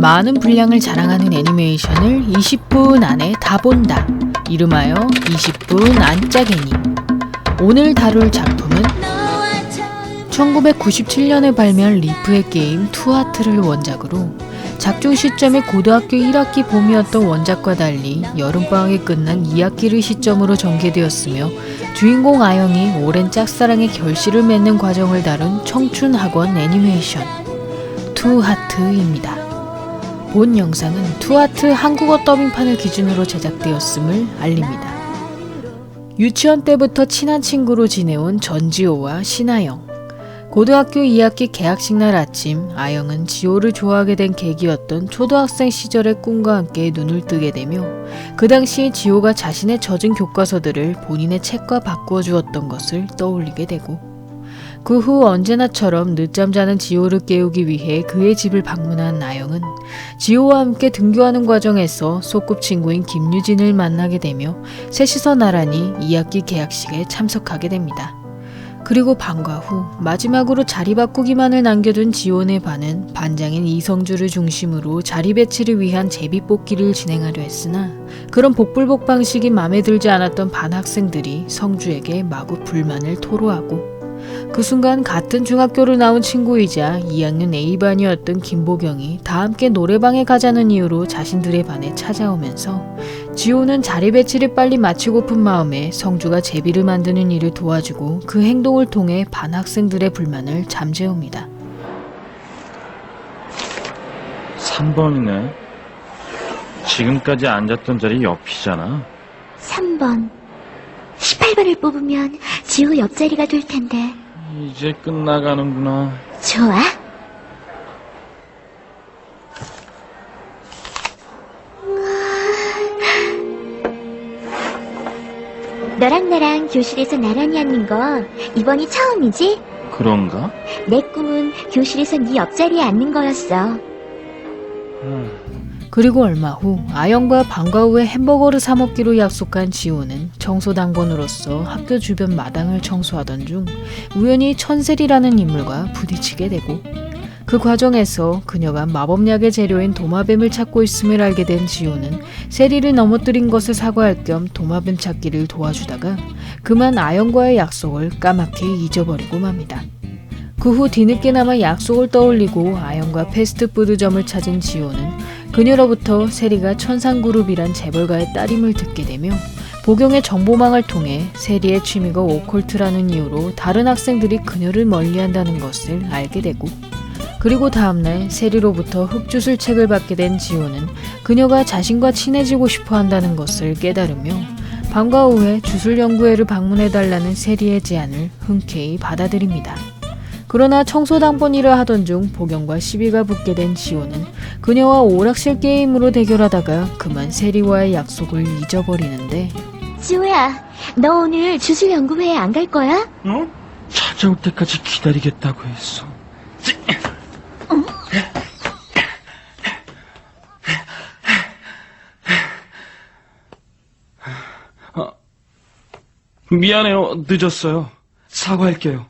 많은 분량을 자랑하는 애니메이션을 20분 안에 다 본다. 이름하여 20분 안짜게니. 오늘 다룰 작품은 1997년에 발매한 리프의 게임 투하트를 원작으로 작중 시점이 고등학교 1학기 봄이었던 원작과 달리 여름방학이 끝난 2학기를 시점으로 전개되었으며 주인공 아영이 오랜 짝사랑의 결실을 맺는 과정을 다룬 청춘학원 애니메이션 투하트입니다. 본 영상은 투하트 한국어 더빙판을 기준으로 제작되었음을 알립니다. 유치원 때부터 친한 친구로 지내온 전지호와 신아영. 고등학교 2학기 개학식 날 아침, 아영은 지호를 좋아하게 된 계기였던 초등학생 시절의 꿈과 함께 눈을 뜨게 되며 그 당시 지호가 자신의 젖은 교과서들을 본인의 책과 바꾸어 주었던 것을 떠올리게 되고 그 후 언제나처럼 늦잠 자는 지호를 깨우기 위해 그의 집을 방문한 아영은 지호와 함께 등교하는 과정에서 소꿉친구인 김유진을 만나게 되며 셋이서 나란히 2학기 개학식에 참석하게 됩니다. 그리고 방과 후 마지막으로 자리 바꾸기만을 남겨둔 지원의 반은 반장인 이성주를 중심으로 자리 배치를 위한 제비뽑기를 진행하려 했으나 그런 복불복 방식이 마음에 들지 않았던 반 학생들이 성주에게 마구 불만을 토로하고 그 순간 같은 중학교를 나온 친구이자 2학년 A반이었던 김보경이 다 함께 노래방에 가자는 이유로 자신들의 반에 찾아오면서 지호는 자리 배치를 빨리 마치고픈 마음에 성주가 제비를 만드는 일을 도와주고 그 행동을 통해 반 학생들의 불만을 잠재웁니다. 3번이네. 지금까지 앉았던 자리 옆이잖아. 3번. 18번을 뽑으면 지호 옆자리가 될 텐데. 이제 끝나가는구나. 좋아. 너랑 나랑 교실에서 나란히 앉는 거 이번이 처음이지? 그런가? 내 꿈은 교실에서 네 옆자리에 앉는 거였어. 그리고 얼마 후 아영과 방과 후에 햄버거를 사 먹기로 약속한 지호는 청소당번으로서 학교 주변 마당을 청소하던 중 우연히 천셀이라는 인물과 부딪히게 되고 그 과정에서 그녀가 마법약의 재료인 도마뱀을 찾고 있음을 알게 된 지호는 세리를 넘어뜨린 것을 사과할 겸 도마뱀 찾기를 도와주다가 그만 아영과의 약속을 까맣게 잊어버리고 맙니다. 그 후 뒤늦게나마 약속을 떠올리고 아영과 패스트푸드점을 찾은 지호는 그녀로부터 세리가 천상그룹이란 재벌가의 딸임을 듣게 되며 보경의 정보망을 통해 세리의 취미가 오컬트라는 이유로 다른 학생들이 그녀를 멀리한다는 것을 알게 되고 그리고 다음날 세리로부터 흑주술 책을 받게 된 지호는 그녀가 자신과 친해지고 싶어 한다는 것을 깨달으며 방과 후에 주술연구회를 방문해달라는 세리의 제안을 흔쾌히 받아들입니다. 그러나 청소당번 일을 하던 중 보경과 시비가 붙게 된 지호는 그녀와 오락실 게임으로 대결하다가 그만 세리와의 약속을 잊어버리는데 지호야, 너 오늘 주술연구회에 안 갈 거야? 어? 찾아올 때까지 기다리겠다고 했어. 미안해요. 늦었어요. 사과할게요.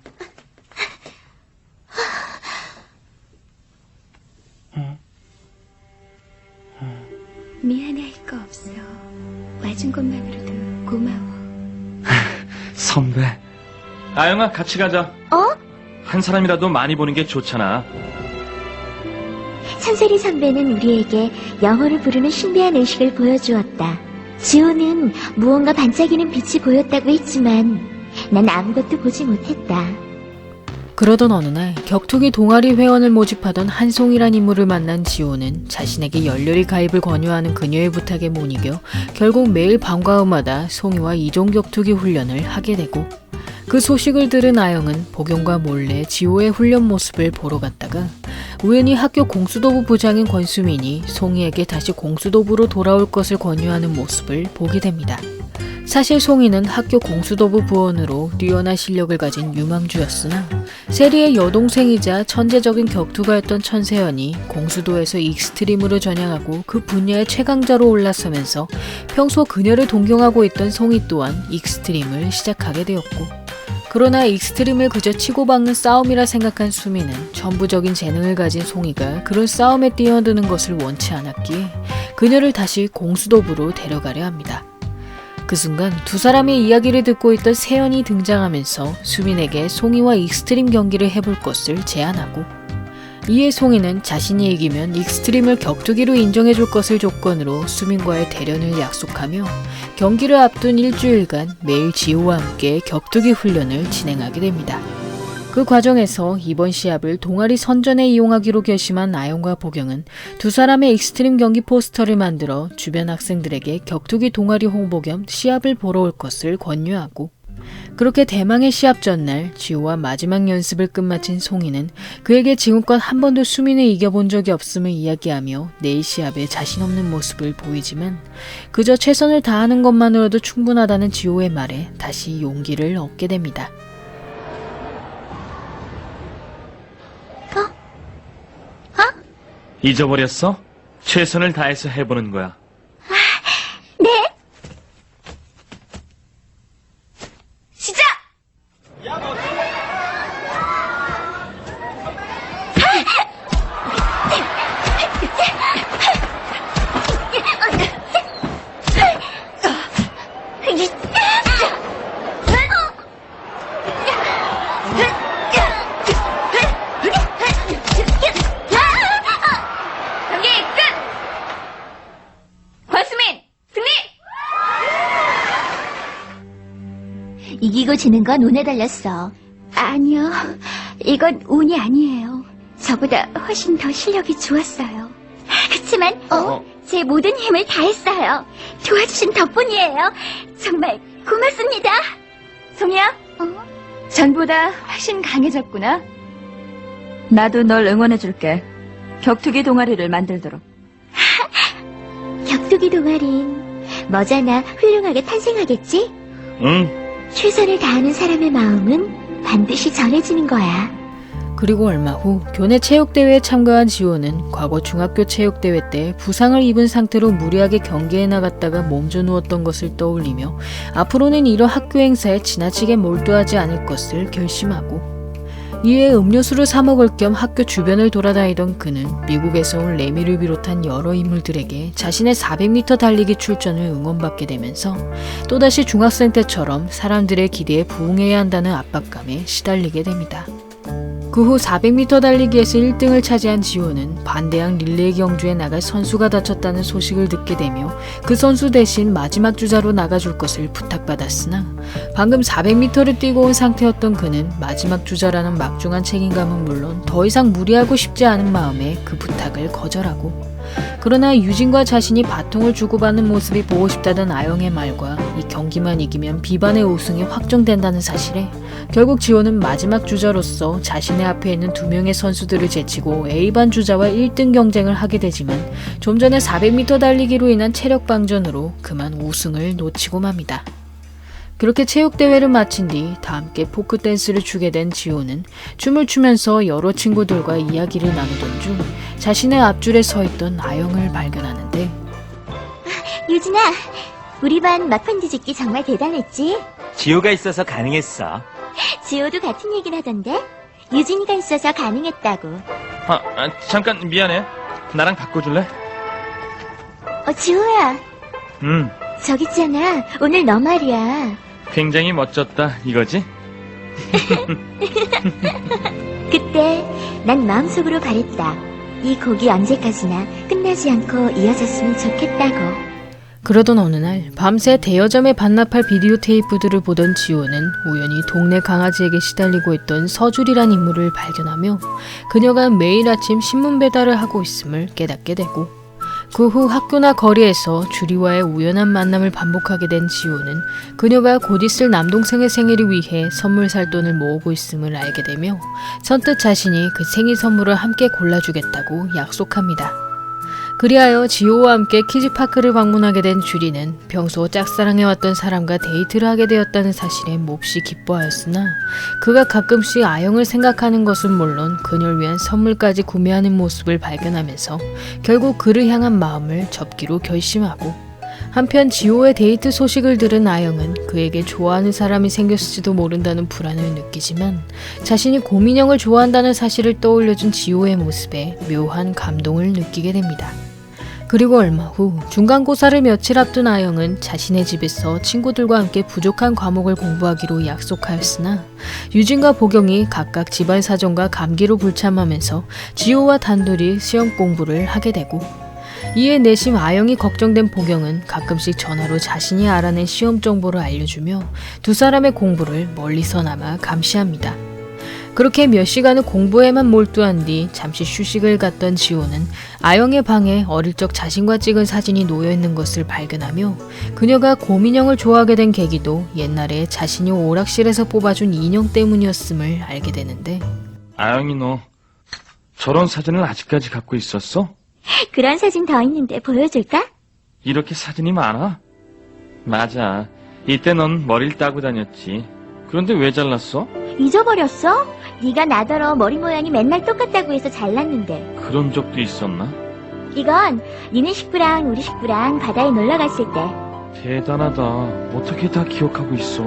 미안할 거 없어. 와준 것만으로도 고마워. 선배. 아영아, 같이 가자. 어? 한 사람이라도 많이 보는 게 좋잖아. 천세리 선배는 우리에게 영어를 부르는 신비한 의식을 보여주었다. 지호는 무언가 반짝이는 빛이 보였다고 했지만 난 아무것도 보지 못했다. 그러던 어느 날 격투기 동아리 회원을 모집하던 한송이란 인물을 만난 지호는 자신에게 열렬히 가입을 권유하는 그녀의 부탁에 못 이겨 결국 매일 방과 후마다 송이와 이종 격투기 훈련을 하게 되고 그 소식을 들은 아영은 보경과 몰래 지호의 훈련 모습을 보러 갔다가 우연히 학교 공수도부 부장인 권수민이 송이에게 다시 공수도부로 돌아올 것을 권유하는 모습을 보게 됩니다. 사실 송이는 학교 공수도부 부원으로 뛰어난 실력을 가진 유망주였으나 세리의 여동생이자 천재적인 격투가였던 천세연이 공수도에서 익스트림으로 전향하고 그 분야의 최강자로 올라서면서 평소 그녀를 동경하고 있던 송이 또한 익스트림을 시작하게 되었고 그러나 익스트림을 그저 치고박는 싸움이라 생각한 수미는 전부적인 재능을 가진 송이가 그런 싸움에 뛰어드는 것을 원치 않았기에 그녀를 다시 공수도부로 데려가려 합니다. 그 순간 두 사람의 이야기를 듣고 있던 세연이 등장하면서 수민에게 송이와 익스트림 경기를 해볼 것을 제안하고, 이에 송이는 자신이 이기면 익스트림을 격투기로 인정해줄 것을 조건으로 수민과의 대련을 약속하며 경기를 앞둔 일주일간 매일 지호와 함께 격투기 훈련을 진행하게 됩니다. 그 과정에서 이번 시합을 동아리 선전에 이용하기로 결심한 아영과 보경은 두 사람의 익스트림 경기 포스터를 만들어 주변 학생들에게 격투기 동아리 홍보 겸 시합을 보러 올 것을 권유하고, 그렇게 대망의 시합 전날 지호와 마지막 연습을 끝마친 송이는 그에게 지금껏 한 번도 수민을 이겨본 적이 없음을 이야기하며 내일 시합에 자신 없는 모습을 보이지만 그저 최선을 다하는 것만으로도 충분하다는 지호의 말에 다시 용기를 얻게 됩니다. 잊어버렸어? 최선을 다해서 해보는 거야. 네? 시작! 경기 끝! 권수민 승리! 이기고 지는 건 운에 달렸어. 아니요, 이건 운이 아니에요. 저보다 훨씬 더 실력이 좋았어요. 그치만 제 모든 힘을 다했어요. 도와주신 덕분이에요. 정말 고맙습니다. 송이야? 전보다 훨씬 강해졌구나. 나도 널 응원해줄게. 격투기 동아리를 만들도록. 격투기 동아리는 머지않아 훌륭하게 탄생하겠지? 응. 최선을 다하는 사람의 마음은 반드시 전해지는 거야. 그리고 얼마 후 교내 체육대회에 참가한 지호는 과거 중학교 체육대회 때 부상을 입은 상태로 무리하게 경기에 나갔다가 몸져 누웠던 것을 떠올리며 앞으로는 이런 학교 행사에 지나치게 몰두하지 않을 것을 결심하고, 이에 음료수를 사 먹을 겸 학교 주변을 돌아다니던 그는 미국에서 온 레미를 비롯한 여러 인물들에게 자신의 400m 달리기 출전을 응원받게 되면서 또다시 중학생 때처럼 사람들의 기대에 부응해야 한다는 압박감에 시달리게 됩니다. 그 후 400m 달리기에서 1등을 차지한 지호는 반대항 릴레이 경주에 나갈 선수가 다쳤다는 소식을 듣게 되며 그 선수 대신 마지막 주자로 나가줄 것을 부탁받았으나 방금 400m를 뛰고 온 상태였던 그는 마지막 주자라는 막중한 책임감은 물론 더 이상 무리하고 싶지 않은 마음에 그 부탁을 거절하고, 그러나 유진과 자신이 바통을 주고받는 모습이 보고 싶다던 아영의 말과 이 경기만 이기면 비반의 우승이 확정된다는 사실에 결국 지호는 마지막 주자로서 자신의 앞에 있는 두 명의 선수들을 제치고 A반 주자와 1등 경쟁을 하게 되지만 좀 전에 400m 달리기로 인한 체력 방전으로 그만 우승을 놓치고 맙니다. 그렇게 체육대회를 마친 뒤 다 함께 포크댄스를 추게 된 지호는 춤을 추면서 여러 친구들과 이야기를 나누던 중 자신의 앞줄에 서 있던 아영을 발견하는데, 유진아, 우리 반 막판 뒤집기 정말 대단했지? 지호가 있어서 가능했어. 지호도 같은 얘기를 하던데? 유진이가 있어서 가능했다고. 잠깐 미안해. 나랑 바꿔줄래? 지호야, 저기 있잖아. 오늘 너 말이야. 굉장히 멋졌다 이거지? 그때 난 마음속으로 바랬다. 이 곡이 언제까지나 끝나지 않고 이어졌으면 좋겠다고. 그러던 어느 날 밤새 대여점에 반납할 비디오 테이프들을 보던 지호는 우연히 동네 강아지에게 시달리고 있던 서줄이란 인물을 발견하며 그녀가 매일 아침 신문 배달을 하고 있음을 깨닫게 되고, 그 후 학교나 거리에서 주리와의 우연한 만남을 반복하게 된 지호는 그녀가 곧 있을 남동생의 생일을 위해 선물 살 돈을 모으고 있음을 알게 되며 선뜻 자신이 그 생일 선물을 함께 골라주겠다고 약속합니다. 그리하여 지호와 함께 키즈파크를 방문하게 된 주리는 평소 짝사랑해왔던 사람과 데이트를 하게 되었다는 사실에 몹시 기뻐하였으나 그가 가끔씩 아영을 생각하는 것은 물론 그녀를 위한 선물까지 구매하는 모습을 발견하면서 결국 그를 향한 마음을 접기로 결심하고, 한편 지호의 데이트 소식을 들은 아영은 그에게 좋아하는 사람이 생겼을지도 모른다는 불안을 느끼지만 자신이 고민형을 좋아한다는 사실을 떠올려준 지호의 모습에 묘한 감동을 느끼게 됩니다. 그리고 얼마 후 중간고사를 며칠 앞둔 아영은 자신의 집에서 친구들과 함께 부족한 과목을 공부하기로 약속하였으나 유진과 보경이 각각 집안 사정과 감기로 불참하면서 지호와 단둘이 시험 공부를 하게 되고, 이에 내심 아영이 걱정된 보경은 가끔씩 전화로 자신이 알아낸 시험 정보를 알려주며 두 사람의 공부를 멀리서나마 감시합니다. 그렇게 몇 시간을 공부에만 몰두한 뒤 잠시 휴식을 갖던 지호는 아영의 방에 어릴 적 자신과 찍은 사진이 놓여있는 것을 발견하며 그녀가 고민형을 좋아하게 된 계기도 옛날에 자신이 오락실에서 뽑아준 인형 때문이었음을 알게 되는데, 아영이 너 저런 사진을 아직까지 갖고 있었어? 그런 사진 더 있는데 보여줄까? 이렇게 사진이 많아? 맞아. 이때 넌 머리를 따고 다녔지. 그런데 왜 잘랐어? 잊어버렸어? 네가 나더러 머리 모양이 맨날 똑같다고 해서 잘랐는데. 그런 적도 있었나? 이건 니네 식구랑 우리 식구랑 바다에 놀러 갔을 때 대단하다. 어떻게 다 기억하고 있어?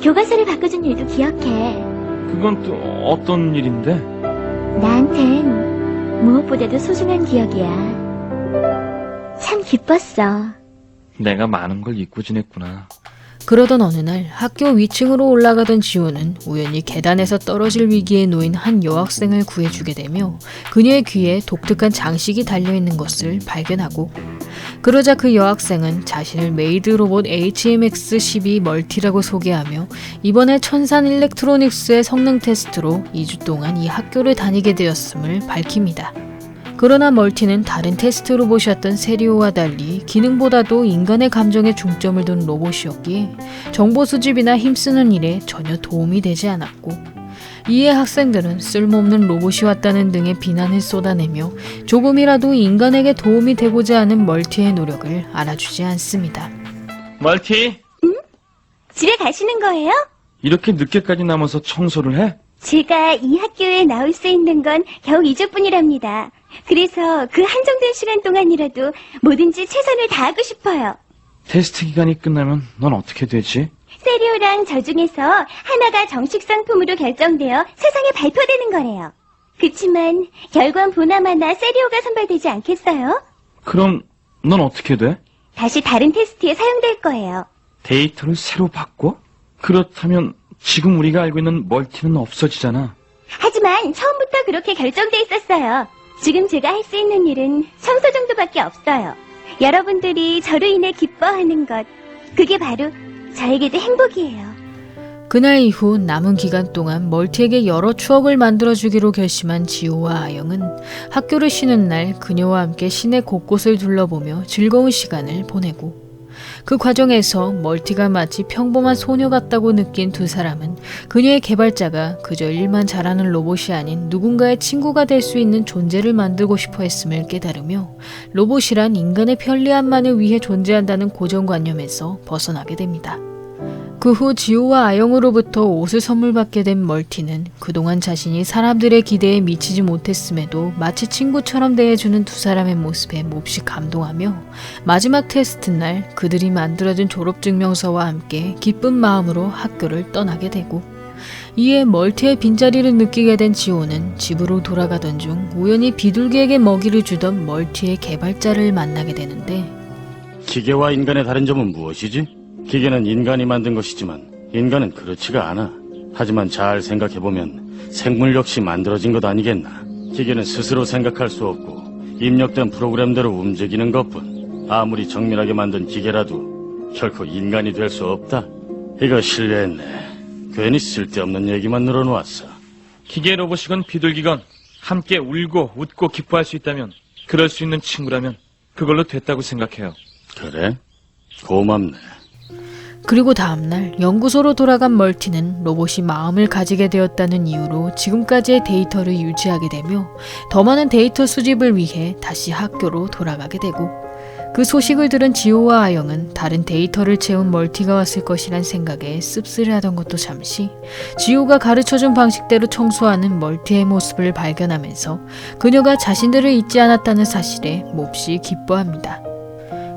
교과서를 바꿔준 일도 기억해. 그건 또 어떤 일인데? 나한텐 무엇보다도 소중한 기억이야. 참 기뻤어. 내가 많은 걸 잊고 지냈구나. 그러던 어느 날 학교 위층으로 올라가던 지호는 우연히 계단에서 떨어질 위기에 놓인 한 여학생을 구해주게 되며 그녀의 귀에 독특한 장식이 달려있는 것을 발견하고, 그러자 그 여학생은 자신을 메이드 로봇 HMX-12 멀티라고 소개하며 이번에 천산 일렉트로닉스의 성능 테스트로 2주 동안 이 학교를 다니게 되었음을 밝힙니다. 그러나 멀티는 다른 테스트 로봇이었던 세리오와 달리 기능보다도 인간의 감정에 중점을 둔 로봇이었기에 정보 수집이나 힘쓰는 일에 전혀 도움이 되지 않았고, 이에 학생들은 쓸모없는 로봇이 왔다는 등의 비난을 쏟아내며 조금이라도 인간에게 도움이 되고자 하는 멀티의 노력을 알아주지 않습니다. 멀티! 집에 가시는 거예요? 이렇게 늦게까지 남아서 청소를 해? 제가 이 학교에 나올 수 있는 건 겨우 2주뿐이랍니다. 그래서 그 한정된 시간 동안이라도 뭐든지 최선을 다하고 싶어요. 테스트 기간이 끝나면 넌 어떻게 되지? 세리오랑 저 중에서 하나가 정식 상품으로 결정되어 세상에 발표되는 거래요. 그치만 결과는 보나마나 세리오가 선발되지 않겠어요? 그럼 넌 어떻게 돼? 다시 다른 테스트에 사용될 거예요. 데이터를 새로 바꿔? 그렇다면 지금 우리가 알고 있는 멀티는 없어지잖아. 하지만 처음부터 그렇게 결정돼 있었어요. 지금 제가 할 수 있는 일은 청소 정도밖에 없어요. 여러분들이 저로 인해 기뻐하는 것, 그게 바로 저에게도 행복이에요. 그날 이후 남은 기간 동안 멀티에게 여러 추억을 만들어주기로 결심한 지호와 아영은 학교를 쉬는 날 그녀와 함께 시내 곳곳을 둘러보며 즐거운 시간을 보내고, 그 과정에서 멀티가 마치 평범한 소녀 같다고 느낀 두 사람은 그녀의 개발자가 그저 일만 잘하는 로봇이 아닌 누군가의 친구가 될 수 있는 존재를 만들고 싶어 했음을 깨달으며 로봇이란 인간의 편리함만을 위해 존재한다는 고정관념에서 벗어나게 됩니다. 그 후 지호와 아영으로부터 옷을 선물 받게 된 멀티는 그동안 자신이 사람들의 기대에 미치지 못했음에도 마치 친구처럼 대해주는 두 사람의 모습에 몹시 감동하며 마지막 테스트 날 그들이 만들어준 졸업증명서와 함께 기쁜 마음으로 학교를 떠나게 되고, 이에 멀티의 빈자리를 느끼게 된 지호는 집으로 돌아가던 중 우연히 비둘기에게 먹이를 주던 멀티의 개발자를 만나게 되는데, 기계와 인간의 다른 점은 무엇이지? 기계는 인간이 만든 것이지만 인간은 그렇지가 않아. 하지만 잘 생각해보면 생물 역시 만들어진 것 아니겠나. 기계는 스스로 생각할 수 없고 입력된 프로그램대로 움직이는 것뿐. 아무리 정밀하게 만든 기계라도 결코 인간이 될 수 없다. 이거 실례했네. 괜히 쓸데없는 얘기만 늘어놓았어. 기계 로봇이건 비둘기건 함께 울고 웃고 기뻐할 수 있다면, 그럴 수 있는 친구라면 그걸로 됐다고 생각해요. 그래? 고맙네. 그리고 다음날 연구소로 돌아간 멀티는 로봇이 마음을 가지게 되었다는 이유로 지금까지의 데이터를 유지하게 되며 더 많은 데이터 수집을 위해 다시 학교로 돌아가게 되고, 그 소식을 들은 지호와 아영은 다른 데이터를 채운 멀티가 왔을 것이란 생각에 씁쓸해하던 것도 잠시 지호가 가르쳐준 방식대로 청소하는 멀티의 모습을 발견하면서 그녀가 자신들을 잊지 않았다는 사실에 몹시 기뻐합니다.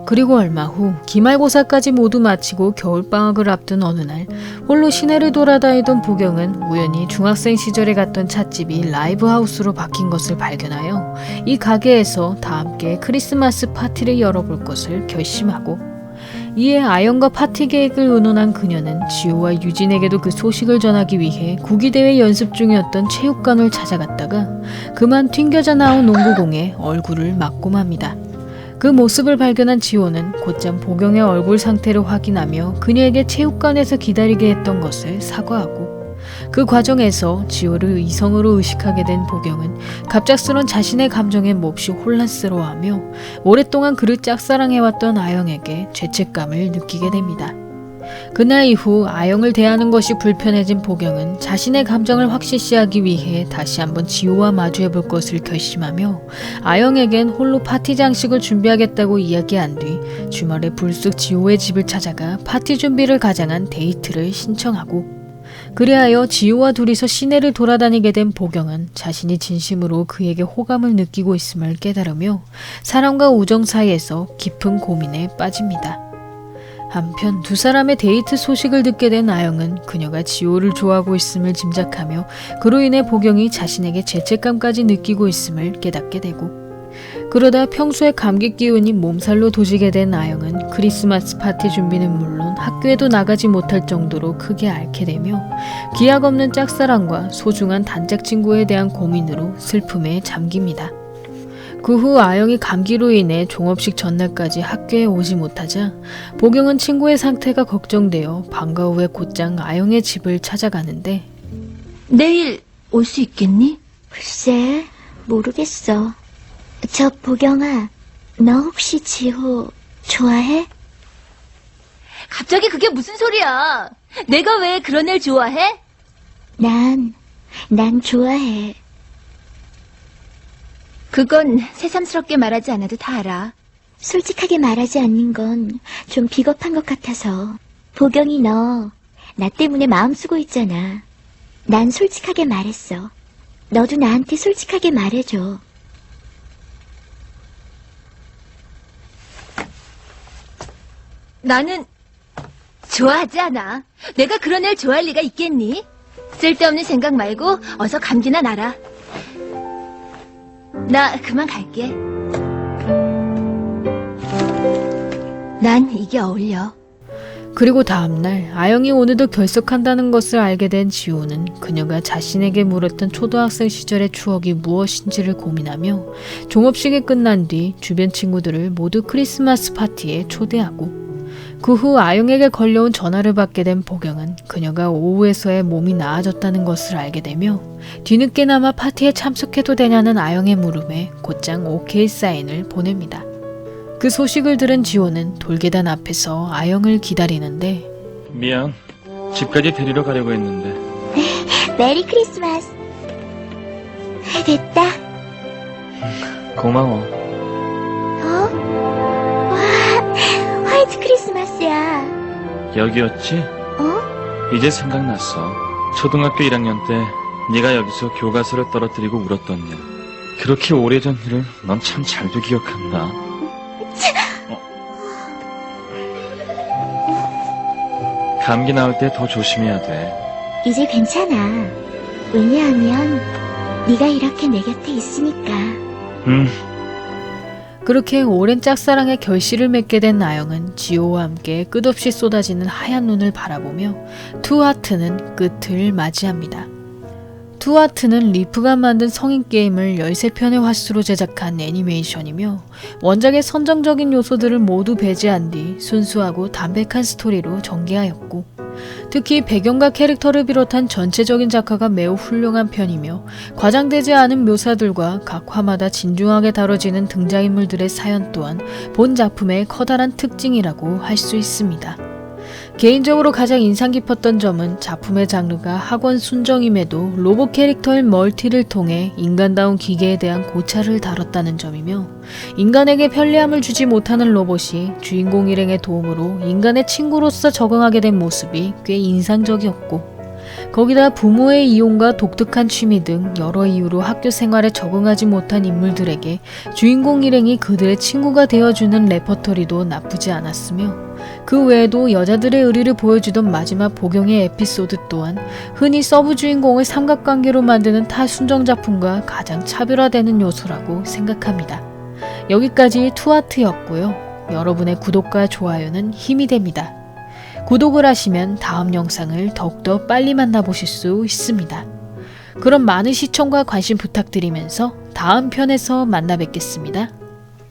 그리고 얼마 후 기말고사까지 모두 마치고 겨울방학을 앞둔 어느 날 홀로 시내를 돌아다니던 보경은 우연히 중학생 시절에 갔던 찻집이 라이브 하우스로 바뀐 것을 발견하여 이 가게에서 다 함께 크리스마스 파티를 열어볼 것을 결심하고, 이에 아영과 파티 계획을 의논한 그녀는 지호와 유진에게도 그 소식을 전하기 위해 구기대회 연습 중이었던 체육관을 찾아갔다가 그만 튕겨져 나온 농구공에 얼굴을 맞고 맙니다. 그 모습을 발견한 지호는 곧장 보경의 얼굴 상태를 확인하며 그녀에게 체육관에서 기다리게 했던 것을 사과하고, 그 과정에서 지호를 이성으로 의식하게 된 보경은 갑작스런 자신의 감정에 몹시 혼란스러워하며 오랫동안 그를 짝사랑해왔던 아영에게 죄책감을 느끼게 됩니다. 그날 이후 아영을 대하는 것이 불편해진 보경은 자신의 감정을 확실시하기 위해 다시 한번 지호와 마주해볼 것을 결심하며 아영에겐 홀로 파티 장식을 준비하겠다고 이야기한 뒤 주말에 불쑥 지호의 집을 찾아가 파티 준비를 가장한 데이트를 신청하고, 그리하여 지호와 둘이서 시내를 돌아다니게 된 보경은 자신이 진심으로 그에게 호감을 느끼고 있음을 깨달으며 사랑과 우정 사이에서 깊은 고민에 빠집니다. 한편 두 사람의 데이트 소식을 듣게 된 아영은 그녀가 지호를 좋아하고 있음을 짐작하며 그로 인해 보경이 자신에게 죄책감까지 느끼고 있음을 깨닫게 되고, 그러다 평소에 감기 기운이 몸살로 도지게 된 아영은 크리스마스 파티 준비는 물론 학교에도 나가지 못할 정도로 크게 앓게 되며 기약 없는 짝사랑과 소중한 단짝 친구에 대한 고민으로 슬픔에 잠깁니다. 그 후 아영이 감기로 인해 종업식 전날까지 학교에 오지 못하자 보경은 친구의 상태가 걱정되어 방과 후에 곧장 아영의 집을 찾아가는데, 내일 올 수 있겠니? 글쎄, 모르겠어. 저 보경아, 너 혹시 지호 좋아해? 갑자기 그게 무슨 소리야? 내가 왜 그런 애를 좋아해? 난 좋아해. 그건 새삼스럽게 말하지 않아도 다 알아. 솔직하게 말하지 않는 건 좀 비겁한 것 같아서. 보경이 너, 나 때문에 마음 쓰고 있잖아. 난 솔직하게 말했어. 너도 나한테 솔직하게 말해줘. 나는 좋아하지 않아. 내가 그런 애를 좋아할 리가 있겠니? 쓸데없는 생각 말고 어서 감기나 놔라. 나 그만 갈게. 난 이게 어울려. 그리고 다음날 아영이 오늘도 결석한다는 것을 알게 된 지호는 그녀가 자신에게 물었던 초등학생 시절의 추억이 무엇인지를 고민하며 종업식이 끝난 뒤 주변 친구들을 모두 크리스마스 파티에 초대하고, 그 후 아영에게 걸려온 전화를 받게 된 보경은 그녀가 오후에서야 몸이 나아졌다는 것을 알게 되며 뒤늦게나마 파티에 참석해도 되냐는 아영의 물음에 곧장 오케이 사인을 보냅니다. 그 소식을 들은 지호는 돌계단 앞에서 아영을 기다리는데, 미안. 집까지 데리러 가려고 했는데. 메리 크리스마스. 됐다. 고마워. 와, 화이트 크리스마스야. 여기였지? 이제 생각났어. 초등학교 1학년 때 네가 여기서 교과서를 떨어뜨리고 울었던 일. 그렇게 오래전 일을 넌 참 잘도 기억한다. 감기 나올 때 더 조심해야 돼. 이제 괜찮아. 왜냐하면 네가 이렇게 내 곁에 있으니까. 그렇게 오랜 짝사랑의 결실을 맺게 된 아영은 지호와 함께 끝없이 쏟아지는 하얀 눈을 바라보며 투하트는 끝을 맞이합니다. 투하트는 리프가 만든 성인 게임을 13편의 화수로 제작한 애니메이션이며 원작의 선정적인 요소들을 모두 배제한 뒤 순수하고 담백한 스토리로 전개하였고, 특히 배경과 캐릭터를 비롯한 전체적인 작화가 매우 훌륭한 편이며 과장되지 않은 묘사들과 각 화마다 진중하게 다뤄지는 등장인물들의 사연 또한 본 작품의 커다란 특징이라고 할 수 있습니다. 개인적으로 가장 인상 깊었던 점은 작품의 장르가 학원 순정임에도 로봇 캐릭터인 멀티를 통해 인간다운 기계에 대한 고찰을 다뤘다는 점이며, 인간에게 편리함을 주지 못하는 로봇이 주인공 일행의 도움으로 인간의 친구로서 적응하게 된 모습이 꽤 인상적이었고, 거기다 부모의 이혼과 독특한 취미 등 여러 이유로 학교 생활에 적응하지 못한 인물들에게 주인공 일행이 그들의 친구가 되어주는 레퍼토리도 나쁘지 않았으며 그 외에도 여자들의 의리를 보여주던 마지막 복용의 에피소드 또한 흔히 서브 주인공을 삼각관계로 만드는 타 순정 작품과 가장 차별화되는 요소라고 생각합니다. 여기까지 투아트였고요. 여러분의 구독과 좋아요는 힘이 됩니다. 구독을 하시면 다음 영상을 더욱더 빨리 만나보실 수 있습니다. 그럼 많은 시청과 관심 부탁드리면서 다음 편에서 만나 뵙겠습니다.